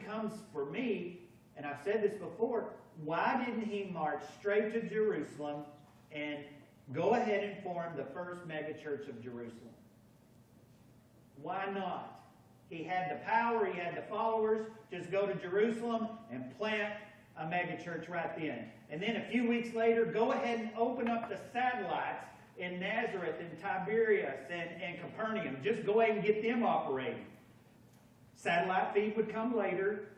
comes for me, and I've said this before, why didn't he march straight to Jerusalem and go ahead and form the first megachurch of Jerusalem? Why not? He had the power, he had the followers. Just go to Jerusalem and plant a megachurch right then. And then a few weeks later, go ahead and open up the satellites in Nazareth and Tiberias and Capernaum. Just go ahead and get them operating. Satellite feed would come later,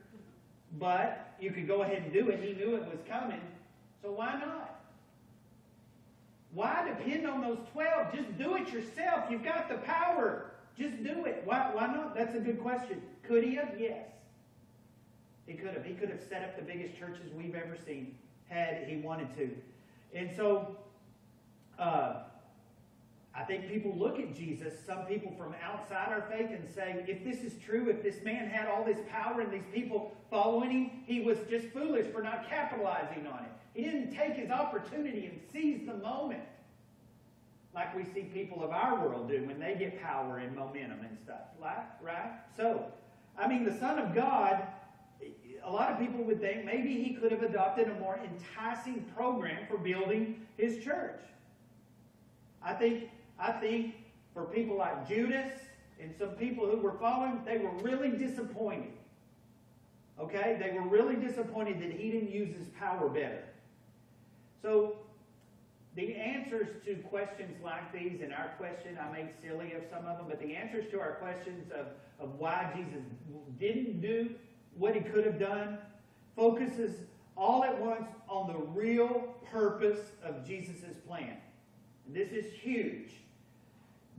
but you could go ahead and do it. He knew it was coming, so why not? Why depend on those 12? Just do it yourself. You've got the power. Just do it. Why not? That's a good question. Could he have? Yes. He could have. He could have set up the biggest churches we've ever seen had he wanted to. And so, I think people look at Jesus, some people from outside our faith, and say, if this is true, if this man had all this power and these people following him, he was just foolish for not capitalizing on it. He didn't take his opportunity and seize the moment like we see people of our world do when they get power and momentum and stuff. Right? So, I mean, the Son of God, a lot of people would think maybe he could have adopted a more enticing program for building his church. I think for people like Judas and some people who were following, they were really disappointed. Okay? They were really disappointed that he didn't use his power better. So, the answers to questions like these, and our question, I made silly of some of them, but the answers to our questions of why Jesus didn't do what he could have done focuses all at once on the real purpose of Jesus' plan. And this is huge.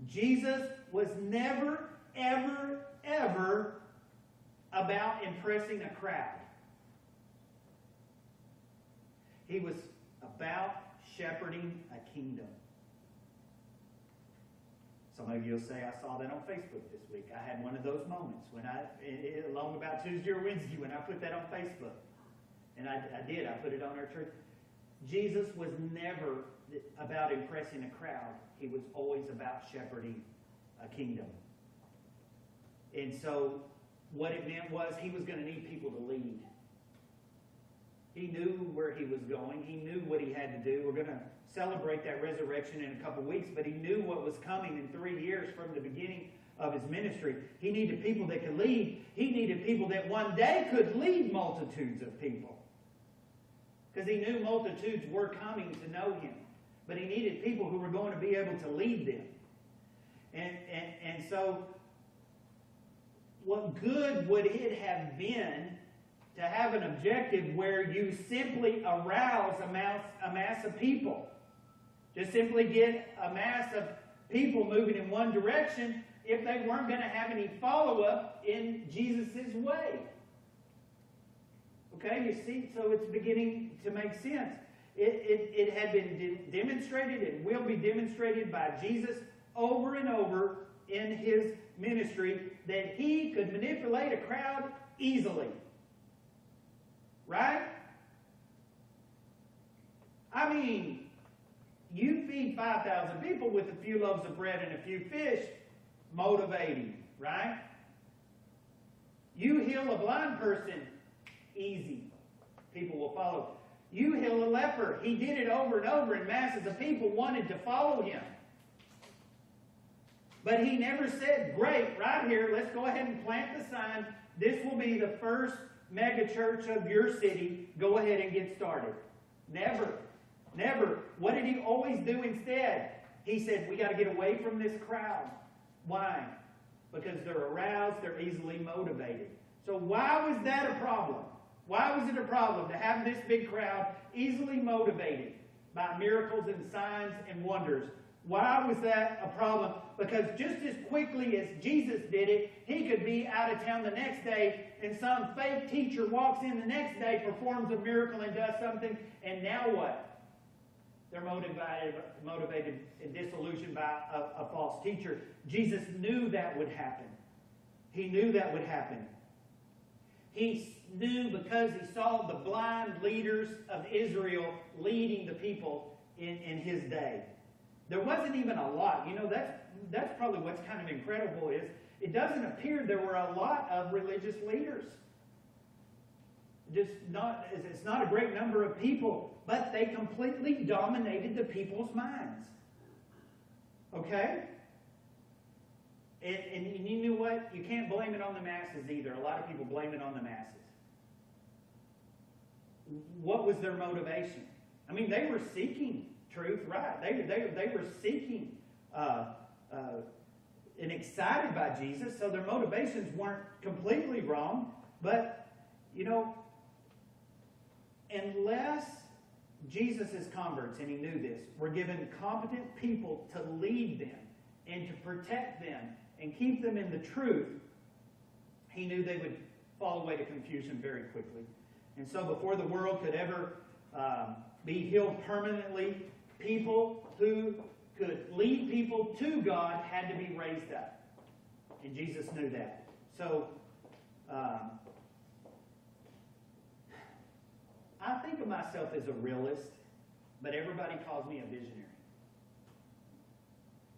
Jesus was never, ever, ever about impressing a crowd. He was about shepherding a kingdom. Some of you will say, I saw that on Facebook this week. I had one of those moments when along about Tuesday or Wednesday when I put that on Facebook. And I did. I put it on our church. Jesus was never about impressing a crowd. He was always about shepherding a kingdom. And so what it meant was he was going to need people to lead. He knew where he was going. He knew what he had to do. We're going to celebrate that resurrection in a couple of weeks, but he knew what was coming in 3 years from the beginning of his ministry. He needed people that could lead. He needed people that one day could lead multitudes of people. Because he knew multitudes were coming to know him. But he needed people who were going to be able to lead them. And so, what good would it have been to have an objective where you simply arouse a mass of people? Just simply get a mass of people moving in one direction if they weren't going to have any follow-up in Jesus' way. Okay, you see, so it's beginning to make sense. It had been demonstrated and will be demonstrated by Jesus over and over in his ministry that he could manipulate a crowd easily. Right? I mean, you feed 5,000 people with a few loaves of bread and a few fish, motivating, right? You heal a blind person, easy. People will follow. You heal a leper. He did it over and over, and masses of people wanted to follow him. But he never said, great, right here, let's go ahead and plant the sign. This will be the first mega church of your city. Go ahead and get started. Never. Never. What did he always do instead? He said, we got to get away from this crowd. Why? Because they're aroused, they're easily motivated. So why was that a problem? Why was it a problem to have this big crowd easily motivated by miracles and signs and wonders? Why was that a problem? Because just as quickly as Jesus did it, he could be out of town the next day, and some fake teacher walks in the next day, performs a miracle, and does something, and now what? They're motivated and disillusioned by a false teacher. Jesus knew that would happen. He knew that would happen. He knew because he saw the blind leaders of Israel leading the people in his day. There wasn't even a lot. You know, that's probably what's kind of incredible is it doesn't appear there were a lot of religious leaders it's not a great number of people, but they completely dominated the people's minds. Okay? And you know what? You can't blame it on the masses either. A lot of people blame it on the masses. What was their motivation? I mean, they were seeking truth, right? They were seeking and excited by Jesus, so their motivations weren't completely wrong. But, unless Jesus' converts, and he knew this, were given competent people to lead them and to protect them and keep them in the truth, he knew they would fall away to confusion very quickly. And so before the world could ever be healed permanently, people who could lead people to God had to be raised up. And Jesus knew that. So, I think of myself as a realist, but everybody calls me a visionary.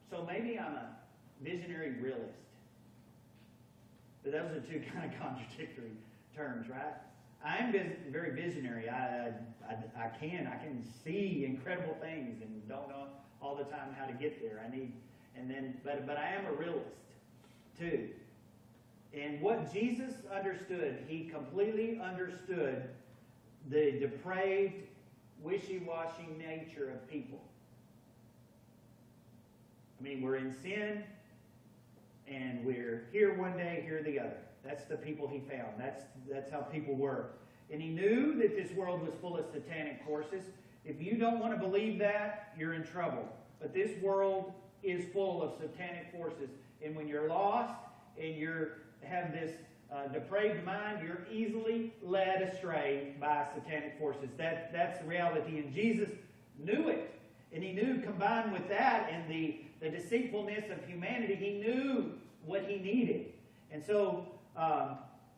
So maybe I'm a visionary realist. But those are two kind of contradictory terms, right? I am very visionary. I can see incredible things and don't know all the time how to get there. But I am a realist too. And what Jesus understood, he completely understood the depraved, wishy-washy nature of people. I mean, we're in sin, and we're here one day, here the other. That's the people he found. That's how people were. And he knew that this world was full of satanic forces. If you don't want to believe that, you're in trouble. But this world is full of satanic forces. And when you're lost and you have this depraved mind, you're easily led astray by satanic forces. That's the reality. And Jesus knew it. And he knew, combined with that and the deceitfulness of humanity, he knew what he needed. And so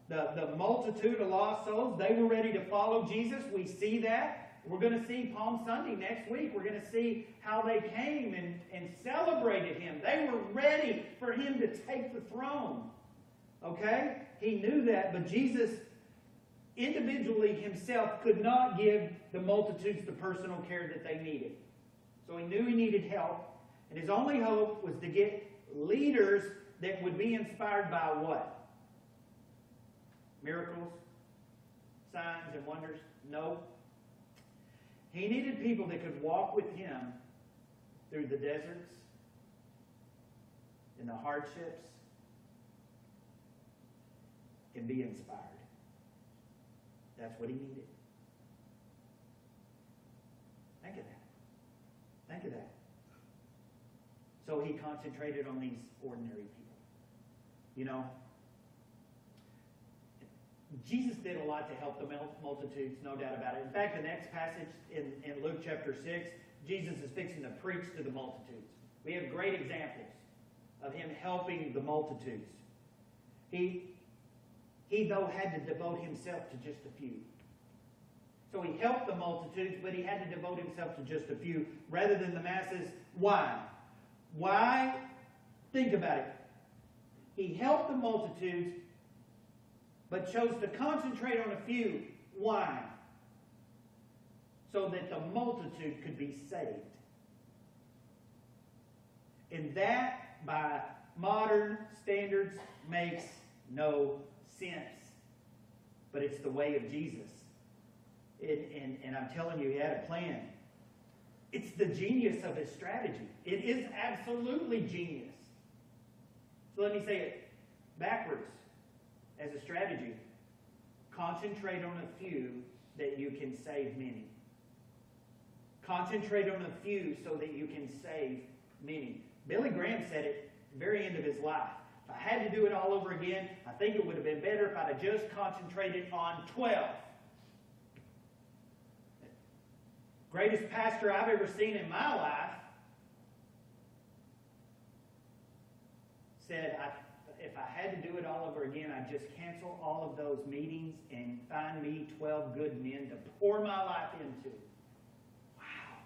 the multitude of lost souls, they were ready to follow Jesus. We see that. We're going to see Palm Sunday next week. We're going to see how they came and celebrated him. They were ready for him to take the throne. Okay? He knew that, but Jesus individually himself could not give the multitudes the personal care that they needed. So he knew he needed help, and his only hope was to get leaders that would be inspired by what? Miracles? Signs and wonders? No. He needed people that could walk with him through the deserts, in the hardships, and be inspired. That's what he needed. Think of that. Think of that. So he concentrated on these ordinary people. Jesus did a lot to help the multitudes, no doubt about it. In fact, the next passage in Luke chapter 6, Jesus is fixing to preach to the multitudes. We have great examples of him helping the multitudes. He though, had to devote himself to just a few. So he helped the multitudes, but he had to devote himself to just a few rather than the masses. Why? Why? Think about it. He helped the multitudes, but chose to concentrate on a few. Why? So that the multitude could be saved. And that, by modern standards, makes no sense. But it's the way of Jesus. And I'm telling you, he had a plan. It's the genius of his strategy. It is absolutely genius. So let me say it backwards as a strategy. Concentrate on a few that you can save many. Concentrate on a few so that you can save many. Billy Graham said it at the very end of his life. If I had to do it all over again, I think it would have been better if I'd have just concentrated on 12. Greatest pastor I've ever seen in my life said, if I had to do it all over again, I'd just cancel all of those meetings and find me 12 good men to pour my life into. Wow.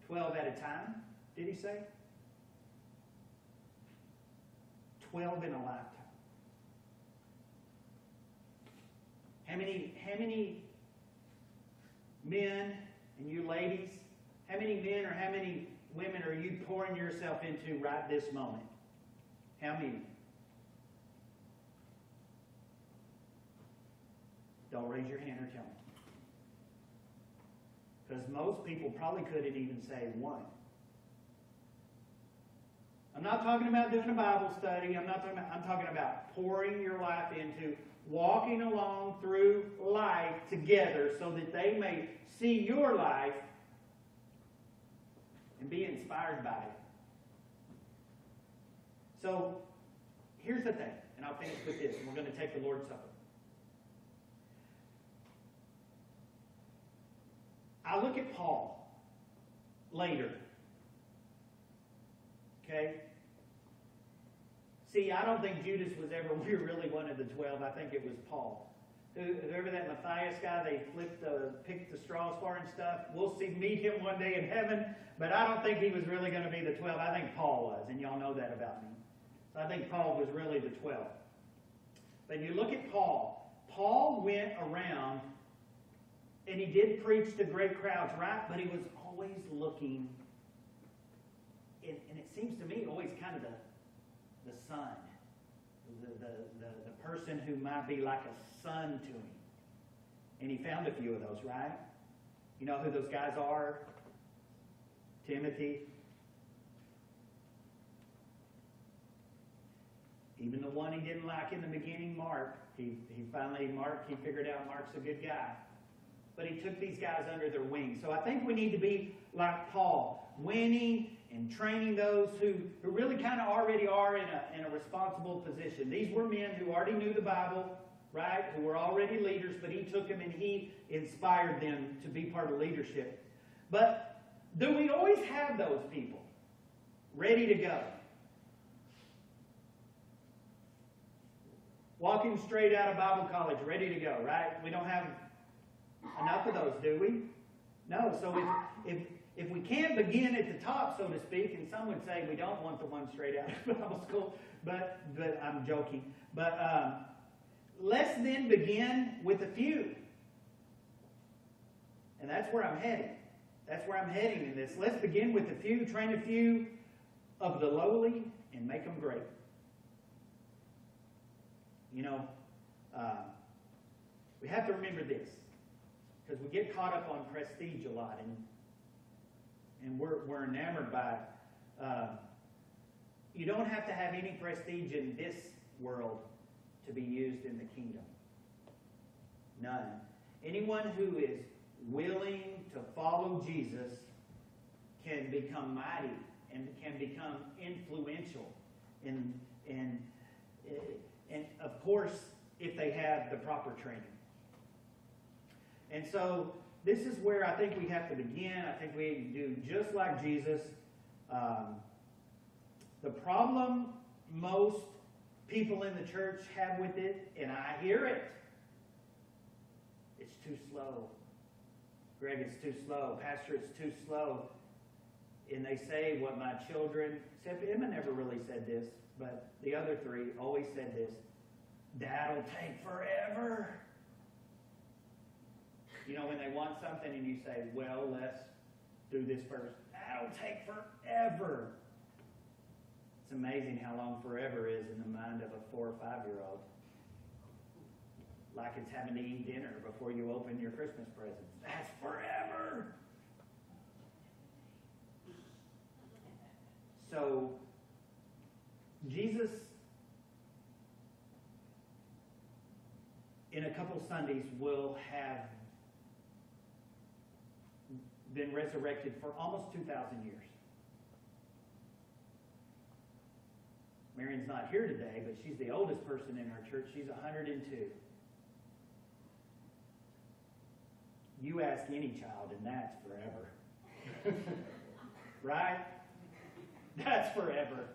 12 at a time, did he say? 12 in a lifetime. How many men and you ladies, how many men or how many women are you pouring yourself into right this moment? How many? Don't raise your hand or tell me. Because most people probably couldn't even say one. I'm not talking about doing a Bible study. I'm talking about pouring your life into walking along through life together so that they may see your life and be inspired by it. So, here's the thing, and I'll finish with this, and we're going to take the Lord's Supper. I look at Paul later. Okay? See, I don't think Judas was ever really one of the 12. I think it was Paul. Whoever that Matthias guy they picked the straws for and stuff, we'll meet him one day in heaven, but I don't think he was really going to be the 12. I think Paul was, and y'all know that about me. So I think Paul was really the 12. But you look at Paul. Paul went around, and he did preach to great crowds, right? But he was always looking, and it seems to me always kind of the son, the person who might be like a son to him. And he found a few of those, right? You know who those guys are? Timothy. Even the one he didn't like in the beginning, Mark. He figured out Mark's a good guy. But he took these guys under their wing. So I think we need to be like Paul, winning and training those who really kind of already are in a responsible position. These were men who already knew the Bible, right? Who were already leaders, but he took them and he inspired them to be part of leadership. But do we always have those people ready to go? Walking straight out of Bible college, ready to go, right? We don't have enough of those, do we? No. So if we can't begin at the top, so to speak, and some would say we don't want the one straight out of Bible school, but I'm joking. But let's then begin with a few. And that's where I'm heading. That's where I'm heading in this. Let's begin with a few, train a few of the lowly, and make them great. You know, we have to remember this. Because we get caught up on prestige a lot, and we're enamored by it. You don't have to have any prestige in this world to be used in the kingdom. None. Anyone who is willing to follow Jesus can become mighty and can become influential. And of course, if they have the proper training. And so this is where I think we have to begin. I think we do just like Jesus. The problem most people in the church have with it, and I hear it, it's too slow. Greg, it's too slow. Pastor, it's too slow. And they say what my children, except Emma never really said this, but the other three always said this, Dad'll take forever. You know, when they want something and you say, well, let's do this first. That'll take forever. It's amazing how long forever is in the mind of a 4 or 5-year-old. Like it's having to eat dinner before you open your Christmas presents. That's forever. So, Jesus, in a couple Sundays, will have been resurrected for almost 2,000 years. Marion's not here today, but she's the oldest person in our church. She's 102. You ask any child, and that's forever. Right? That's forever.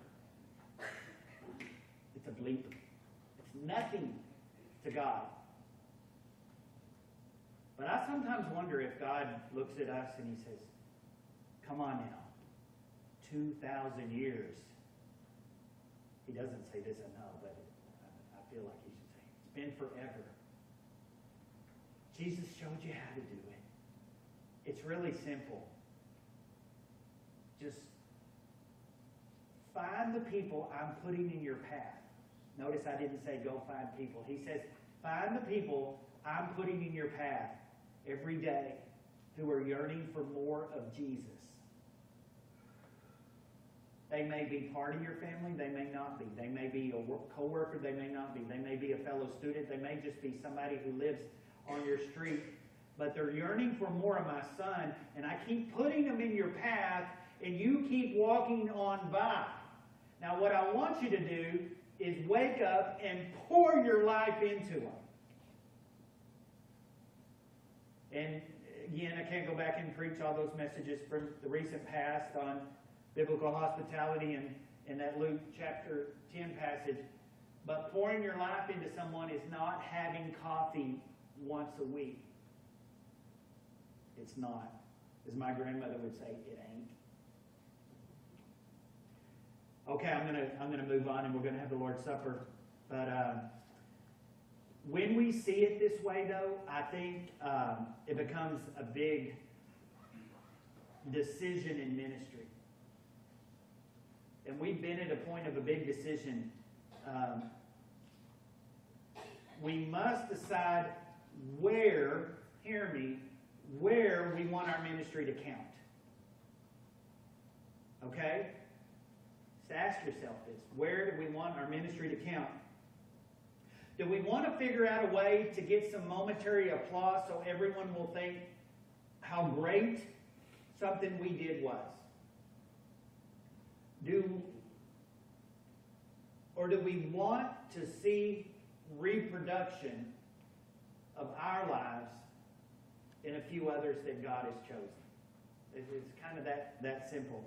It's a bleep. It's nothing to God. But I sometimes wonder if God looks at us and he says, come on now, 2,000 years. He doesn't say this, I know, but I feel like he should say, it's been forever. Jesus showed you how to do it. It's really simple. Just find the people I'm putting in your path. Notice I didn't say go find people. He says, find the people I'm putting in your path every day who are yearning for more of Jesus. They may be part of your family, they may not be. They may be a co-worker, they may not be. They may be a fellow student, they may just be somebody who lives on your street. But they're yearning for more of my Son, and I keep putting them in your path, and you keep walking on by. Now what I want you to do is wake up and pour your life into them. And again, I can't go back and preach all those messages from the recent past on biblical hospitality and in that Luke chapter 10 passage. But pouring your life into someone is not having coffee once a week. It's not. As my grandmother would say, it ain't. Okay, I'm gonna move on, and we're gonna have the Lord's Supper. But when we see it this way, though, I think it becomes a big decision in ministry. And we've been at a point of a big decision. We must decide where, hear me, where we want our ministry to count. Okay? Just ask yourself this. Where do we want our ministry to count? Do we want to figure out a way to get some momentary applause so everyone will think how great something we did was? Or do we want to see reproduction of our lives in a few others that God has chosen? It's kind of that simple.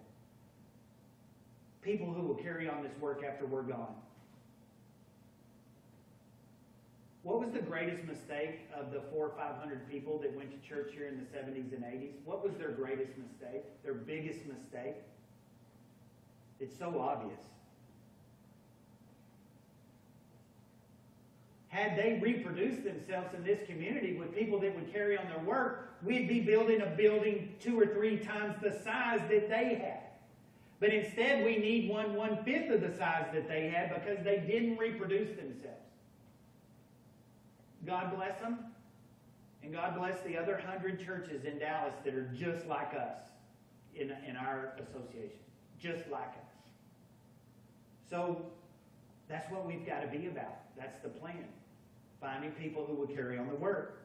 People who will carry on this work after we're gone. What was the greatest mistake of the 400 or 500 people that went to church here in the 70s and 80s? What was their greatest mistake? Their biggest mistake? It's so obvious. Had they reproduced themselves in this community with people that would carry on their work, we'd be building a building 2 or 3 times the size that they had. But instead, we need 1/5 of the size that they had because they didn't reproduce themselves. God bless them, and God bless the other 100 churches in Dallas that are just like us in our association. Just like us. So that's what we've got to be about. That's the plan. Finding people who will carry on the work.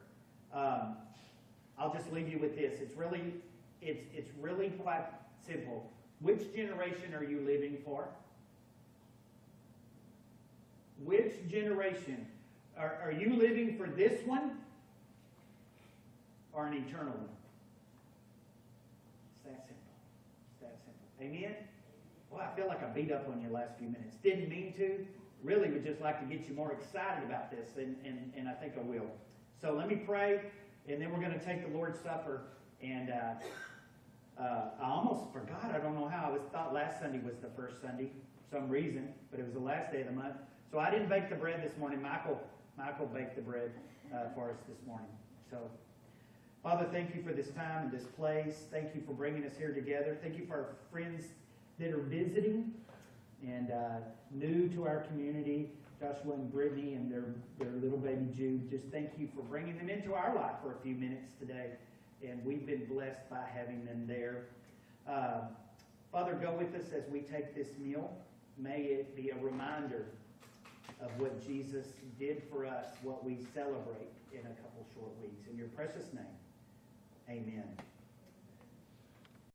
I'll just leave you with this. It's really quite simple. Which generation are you living for? Which generation? Are you living for this one or an eternal one? It's that simple. It's that simple. Amen? Well, I feel like I beat up on you the last few minutes. Didn't mean to. Really would just like to get you more excited about this, and I think I will. So let me pray, and then we're going to take the Lord's Supper. And I almost forgot. I don't know how. I thought last Sunday was the first Sunday for some reason, but it was the last day of the month. So I didn't bake the bread this morning. Michael baked the bread for us this morning. So, Father, thank you for this time and this place. Thank you for bringing us here together. Thank you for our friends that are visiting and new to our community, Joshua and Brittany and their little baby Jude. Just thank you for bringing them into our life for a few minutes today. And we've been blessed by having them there. Father, go with us as we take this meal. May it be a reminder of what Jesus did for us, what we celebrate in a couple short weeks. In your precious name, amen.